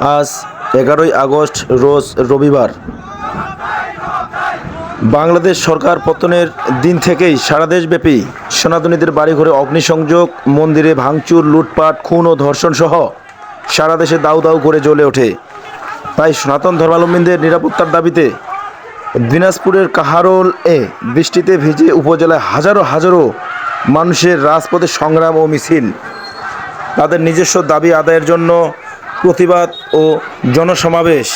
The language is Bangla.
আজ 11ই আগস্ট রোজ রবিবার। বাংলাদেশ সরকার পতনের দিন থেকেই সারা দেশব্যাপী সনাতনীদের বাড়িঘরে অগ্নিসংযোগ, মন্দিরে ভাঙচুর, লুটপাট, খুন ও ধর্ষণ সহ সারা দেশে দাউ দাউ করে জ্বলে ওঠে। তাই সনাতন ধর্মাবলম্বীদের নিরাপত্তার দাবিতে দিনাজপুরের কাহারোল বৃষ্টিতে ভিজে উপজেলায় হাজারো হাজারো মানুষের রাজপথে সংগ্রাম ও মিছিল। তাদের নিজস্ব দাবি আদায়ের জন্য প্রতিবাদ ও জনসমাবেশ।